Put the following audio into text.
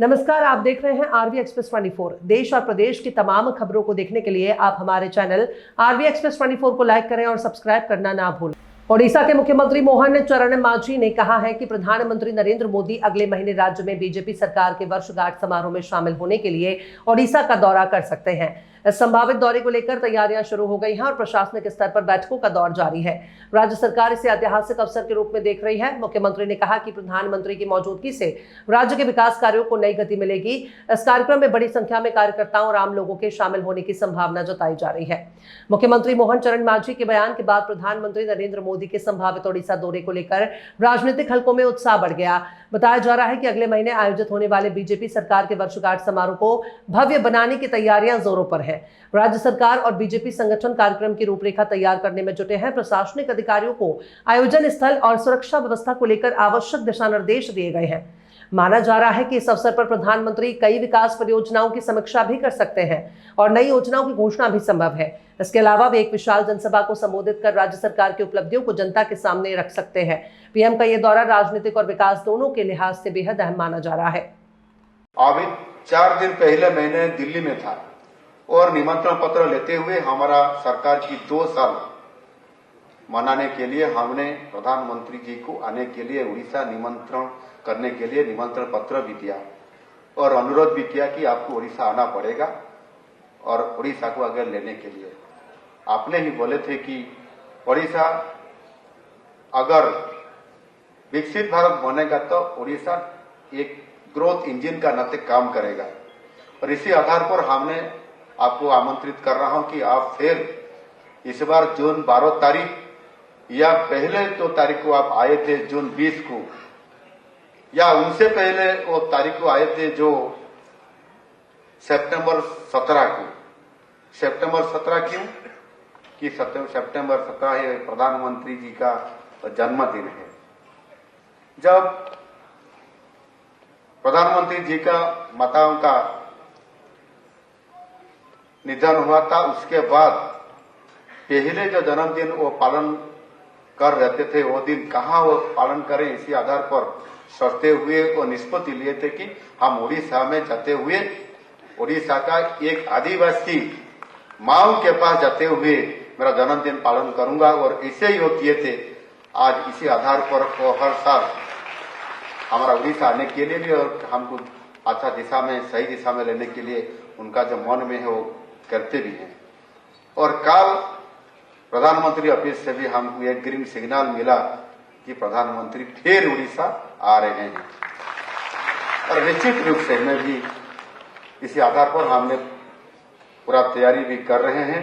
नमस्कार, आप देख रहे हैं आरवी एक्सप्रेस 24। देश और प्रदेश की तमाम खबरों को देखने के लिए आप हमारे चैनल आरवी एक्सप्रेस 24 को लाइक करें और सब्सक्राइब करना ना भूलें। ओडिशा के मुख्यमंत्री मोहन चरण मांझी ने कहा है कि प्रधानमंत्री नरेंद्र मोदी अगले महीने राज्य में बीजेपी सरकार के वर्षगांठ समारोह में शामिल होने के लिए ओडिशा का दौरा कर सकते हैं। इस संभावित दौरे को लेकर तैयारियां शुरू हो गई हैं और प्रशासनिक स्तर पर बैठकों का दौर जारी है। राज्य सरकार इसे ऐतिहासिक अवसर के रूप में देख रही है। मुख्यमंत्री ने कहा कि प्रधानमंत्री की मौजूदगी से राज्य के विकास कार्यों को नई गति मिलेगी। इस कार्यक्रम में बड़ी संख्या में कार्यकर्ताओं और आम लोगों के शामिल होने की संभावना जताई जा रही है। मुख्यमंत्री मोहन चरण मांझी के बयान के बाद प्रधानमंत्री नरेंद्र मोदी के संभावित ओडिशा दौरे को लेकर राजनीतिक हलकों में उत्साह बढ़ गया। बताया जा रहा है कि अगले महीने आयोजित होने वाले बीजेपी सरकार के वर्षगांठ समारोह को भव्य बनाने की तैयारियां जोरों पर हैं। राज्य सरकार और बीजेपी संगठन कार्यक्रम की रूपरेखा तैयार करने में जुटे हैं। प्रशासनिक अधिकारियों को आयोजन स्थल और सुरक्षा व्यवस्था को लेकर आवश्यक दिशा निर्देश दिए गए हैं। माना जा रहा है कि इस अवसर पर प्रधानमंत्री कई विकास परियोजनाओं की समीक्षा भी कर सकते हैं और नई योजनाओं की घोषणा भी संभव है। इसके अलावा वे एक विशाल जनसभा को संबोधित कर राज्य सरकार की उपलब्धियों को जनता के सामने रख सकते हैं। पीएम का यह दौरा राजनीतिक और विकास दोनों के लिहाज से बेहद अहम माना जा रहा है। अभी 4 दिन पहले मैंने दिल्ली में था और निमंत्रण पत्र लेते हुए हमारा सरकार की 2 साल मनाने के लिए हमने प्रधानमंत्री जी को आने के लिए उड़ीसा निमंत्रण करने के लिए निमंत्रण पत्र भी दिया और अनुरोध भी किया कि आपको उड़ीसा आना पड़ेगा और उड़ीसा को आगे लेने के लिए। आपने ही बोले थे कि उड़ीसा अगर विकसित भारत बनेगा तो उड़ीसा एक ग्रोथ इंजन का नाते काम करेगा और इसी आधार पर हमने आपको आमंत्रित कर रहा हूं कि आप फिर इस बार जून 12 तारीख या पहले 2 तारीख को आप आए थे जून 20 को या उनसे पहले वो तारीख को आए थे जो सितंबर 17 को। सितंबर 17 क्यों कि सितंबर 17 है प्रधानमंत्री जी का जन्मदिन है। जब प्रधानमंत्री जी का माताओं का निधन हुआ था उसके बाद पहले जो जन्मदिन वो पालन कर रहते थे वो दिन कहाँ वो पालन करें, इसी आधार पर सोचते हुए वो निष्पत्ति लिए थे कि हम उड़ीसा में जाते हुए उड़ीसा का एक आदिवासी माओ के पास जाते हुए मेरा जन्मदिन पालन करूंगा और ऐसे ही वो किए थे। आज इसी आधार पर वो हर साल हमारा उड़ीसा आने के लिए भी और हमको अच्छा दिशा में सही दिशा में लेने के लिए उनका जो मन में है वो करते भी हैं। और कल प्रधानमंत्री ऑफिस से भी हमको एक ग्रीन सिग्नल मिला कि प्रधानमंत्री फिर उड़ीसा आ रहे हैं और निश्चित रूप से मैं भी इसी आधार पर हमने पूरा तैयारी भी कर रहे हैं।